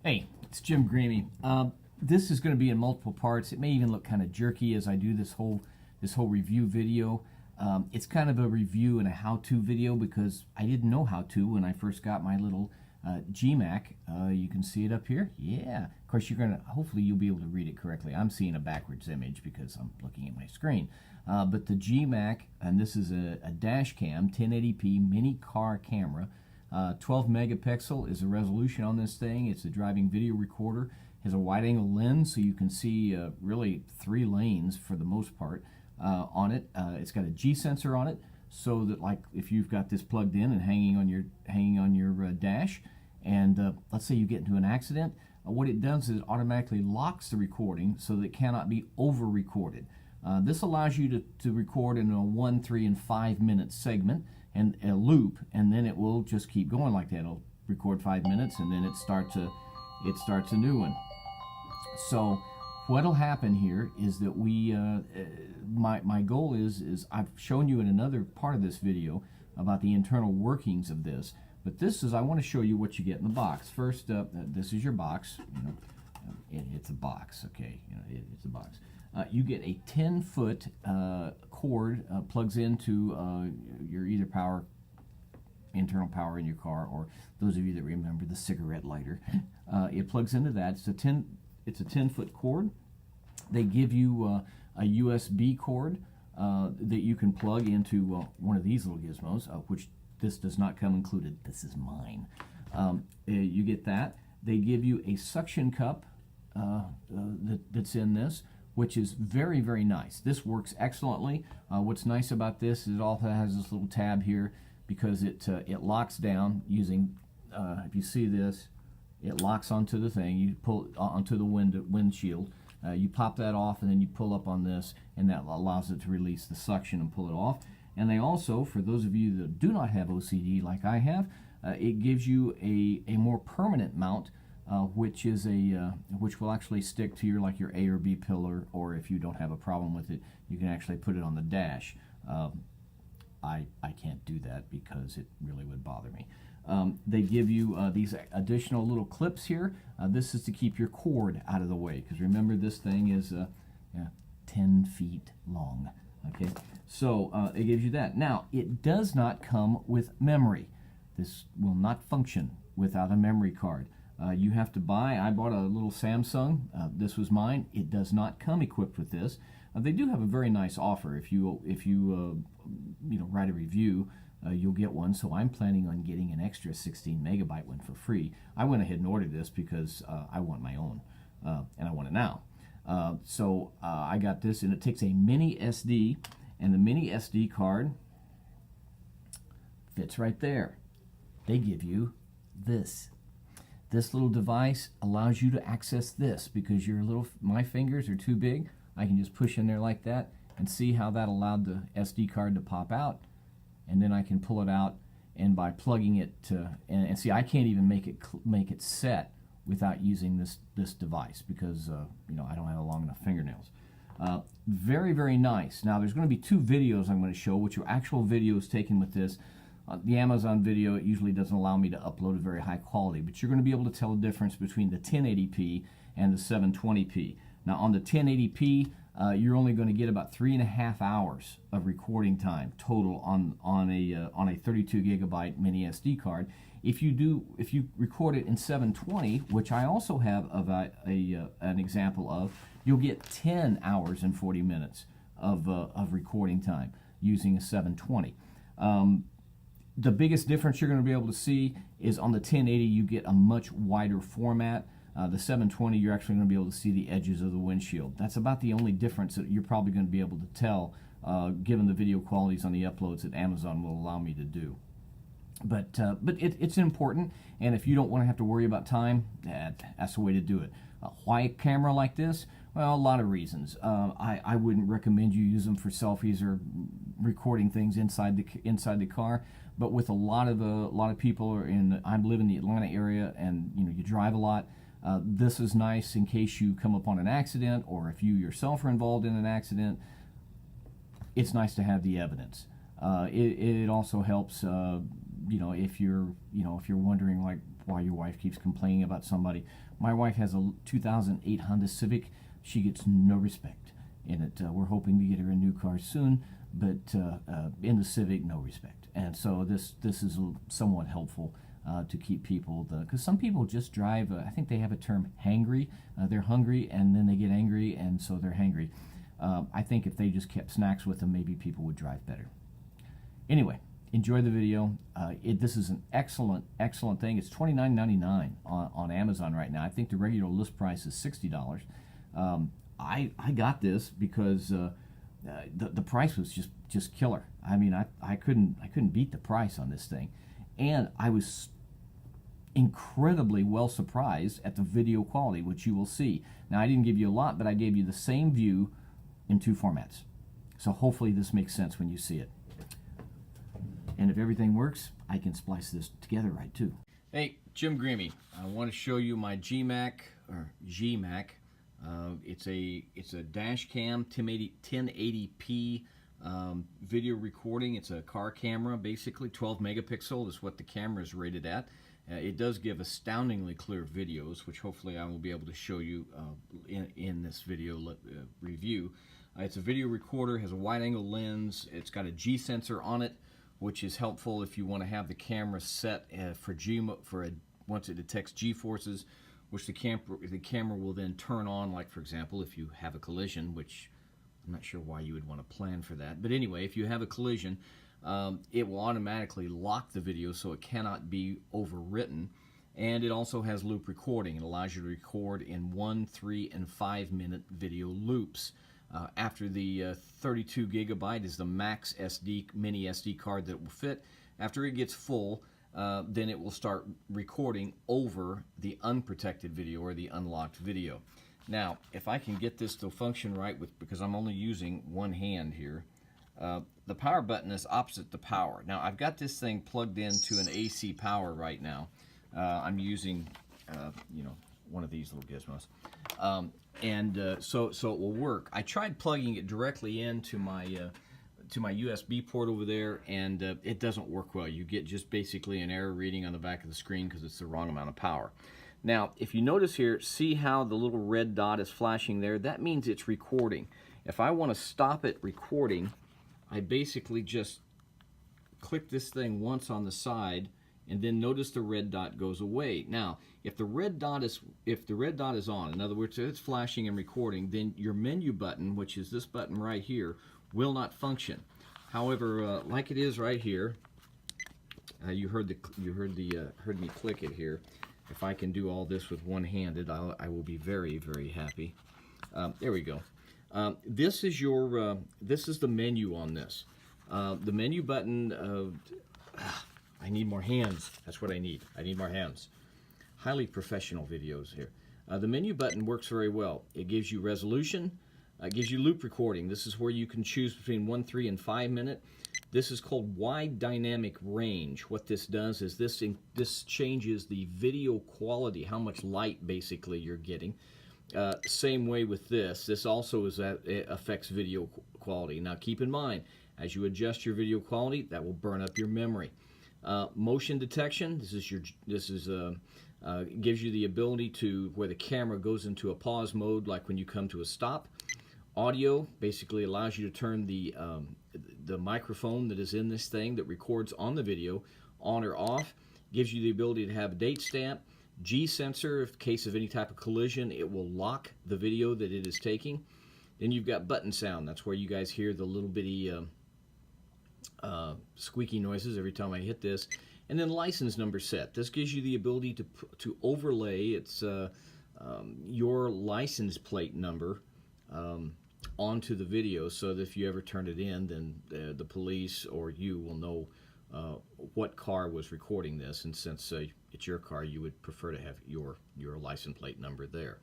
Hey, it's Jim Greamy. This is going to be in multiple parts. It may even look kind of jerky as I do this whole review video. It's kind of a review and a how-to video because I didn't know how to when I first got my little Jeemak. You can see it up here. Yeah. Of course, hopefully you'll be able to read it correctly. I'm seeing a backwards image because I'm looking at my screen. But the Jeemak, and this is a dash cam, 1080p mini car camera. 12 megapixel is the resolution on this thing. It's a driving video recorder. It has a wide angle lens so you can see really 3 lanes for the most part on it. It's got a G sensor on it so that, like, if you've got this plugged in and hanging on your dash, and let's say you get into an accident, what it does is it automatically locks the recording so that it cannot be over recorded. This allows you to record in a 1, 3, and 5 minute segment and a loop, and then it will just keep going like that. It'll record 5 minutes and then it starts a new one. So what'll happen here is that my goal is I've shown you in another part of this video about the internal workings of this, but I want to show you what you get in the box. First up, this is your box. It's a box, okay? It's a box. You get a 10-foot cord, plugs into your either internal power in your car, or those of you that remember the cigarette lighter. It plugs into that. It's a 10-foot cord. They give you a USB cord that you can plug into one of these little gizmos, which this does not come included. This is mine. You get that. They give you a suction cup that's in this, which is very, very nice. This works excellently. What's nice about this is it also has this little tab here because it locks down using, if you see this, it locks onto the thing. You pull onto the windshield. You pop that off and then you pull up on this, and that allows it to release the suction and pull it off. And they also, for those of you that do not have OCD like I have, it gives you a more permanent mount, which will actually stick to your A or B pillar, or if you don't have a problem with it, you can actually put it on the dash. I can't do that because it really would bother me. They give you these additional little clips here. This is to keep your cord out of the way, because remember, this thing is 10 feet long. Okay, so it gives you that. Now, it does not come with memory. This will not function without a memory card. You have to buy. I bought a little Samsung. This was mine. It does not come equipped with this. They do have a very nice offer. If you write a review, you'll get one. So I'm planning on getting an extra 16 megabyte one for free. I went ahead and ordered this because I want my own, and I want it now. So I got this, and it takes a mini SD, and the mini SD card fits right there. They give you this. This little device allows you to access this because my fingers are too big. I can just push in there like that and see how that allowed the SD card to pop out, and then I can pull it out, and by plugging it and see, I can't even make it set without using this device because I don't have long enough fingernails. Very, very nice. Now there's going to be 2 videos I'm going to show, which are actual videos taken with this. The Amazon video, it usually doesn't allow me to upload a very high quality, but you're going to be able to tell the difference between the 1080p and the 720p. Now on the 1080p, you're only going to get about 3.5 hours of recording time total on a 32 gigabyte mini SD card. If you record it in 720, which I also have an example of, you'll get 10 hours and 40 minutes of recording time using a 720. The biggest difference you're going to be able to see is on the 1080, you get a much wider format. The 720, you're actually going to be able to see the edges of the windshield. That's about the only difference that you're probably going to be able to tell, given the video qualities on the uploads that Amazon will allow me to do. But it's important, and if you don't want to have to worry about time, that's the way to do it. Why a camera like this? Well, a lot of reasons. I wouldn't recommend you use them for selfies or recording things inside the car. But with a lot of people I live in the Atlanta area, and you drive a lot. This is nice in case you come upon an accident, or if you yourself are involved in an accident. It's nice to have the evidence. It also helps, if you're wondering, like, while your wife keeps complaining about somebody. My wife has a 2008 Honda Civic. She gets no respect in it. We're hoping to get her a new car soon, but in the Civic, no respect. And so this is somewhat helpful to keep people, because some people just drive, I think they have a term, hangry. They're hungry and then they get angry, and so they're hangry. I think if they just kept snacks with them, maybe people would drive better. Anyway, enjoy the video. This is an excellent thing. It's $29.99 on Amazon right now. I think the regular list price is $60. I got this because the price was just killer. I mean, I couldn't beat the price on this thing, and I was incredibly well surprised at the video quality, which you will see. Now, I didn't give you a lot, but I gave you the same view in 2 formats. So hopefully this makes sense when you see it. And if everything works, I can splice this together right too. Hey, Jim Greamy. I want to show you my Jeemak. It's a Dashcam 1080p video recording. It's a car camera, basically 12 megapixel is what the camera is rated at. It does give astoundingly clear videos, which hopefully I will be able to show you in this video review. It's a video recorder, has a wide-angle lens. It's got a G sensor on it, which is helpful if you want to have the camera set once it detects G forces, which the camera will then turn on. Like, for example, if you have a collision, which I'm not sure why you would want to plan for that, but anyway, if you have a collision, it will automatically lock the video so it cannot be overwritten. And it also has loop recording. It allows you to record in 1, 3, and 5 minute video loops. After the 32 gigabyte is the max mini SD card that will fit. After it gets full, then it will start recording over the unprotected video or the unlocked video. Now, if I can get this to function right, because I'm only using one hand here, the power button is opposite the power. Now, I've got this thing plugged into an AC power right now. I'm using, one of these little gizmos. So it will work. I tried plugging it directly into my USB port over there, and it doesn't work well. You get just basically an error reading on the back of the screen because it's the wrong amount of power. Now, if you notice here, see how the little red dot is flashing there? That means it's recording. If I want to stop it recording, I basically just click this thing once on the side, and then notice the red dot goes away. Now, if the red dot is on, in other words, if it's flashing and recording, then your menu button, which is this button right here, will not function. However, like it is right here, you heard me click it here. If I can do all this with one-handed, I will be very, very happy. There we go. This is the menu on this. The menu button. I need more hands. That's what I need. I need more hands. Highly professional videos here. The menu button works very well. It gives you resolution. It gives you loop recording. This is where you can choose between 1, 3, and 5 minute. This is called wide dynamic range. What this does is this changes the video quality, how much light basically you're getting. Same way with this. This also affects video quality. Now keep in mind, as you adjust your video quality, that will burn up your memory. Motion detection. Gives you the ability to where the camera goes into a pause mode, like when you come to a stop. Audio basically allows you to turn the microphone that is in this thing that records on the video on or off. Gives you the ability to have a date stamp. G sensor, in case of any type of collision, it will lock the video that it is taking. Then you've got button sound. That's where you guys hear the little bitty squeaky noises every time I hit this. And then license number set. This gives you the ability to overlay your license plate number onto the video, so that if you ever turn it in, then the police or you will know what car was recording this. And since it's your car, you would prefer to have your license plate number there.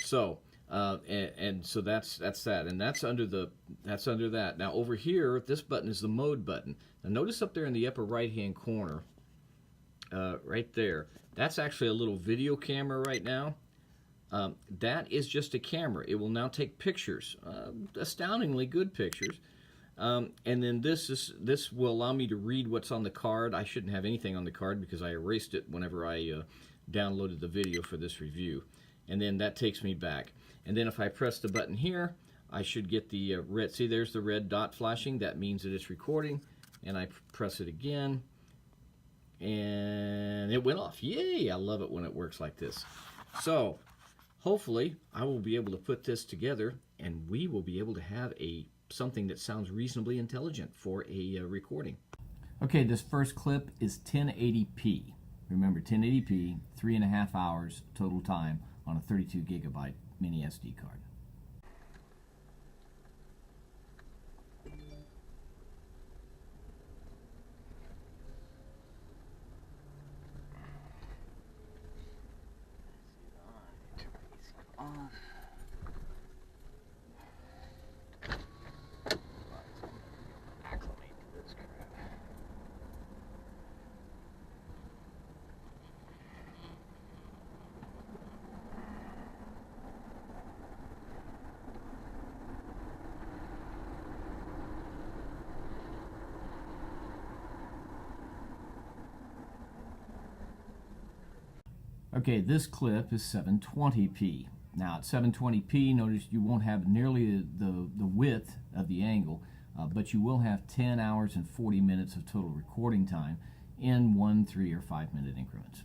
So so that's that, and that's under that. Now over here, this button is the mode button. Now notice up there in the upper right hand corner, right there, that's actually a little video camera right now. That is just a camera. It will now take pictures, astoundingly good pictures. And then this will allow me to read what's on the card. I shouldn't have anything on the card because I erased it whenever I downloaded the video for this review. And then that takes me back. And then if I press the button here, I should get the red, see there's the red dot flashing. That means that it's recording. And I press it again. And it went off. Yay! I love it when it works like this. So hopefully I will be able to put this together and we will be able to have something that sounds reasonably intelligent for a recording. Okay, this first clip is 1080p. Remember, 1080p, 3.5 hours total time on a 32 gigabyte mini SD card. Okay, this clip is 720p. Now at 720p, notice you won't have nearly the width of the angle, but you will have 10 hours and 40 minutes of total recording time in 1, 3, or 5 minute increments.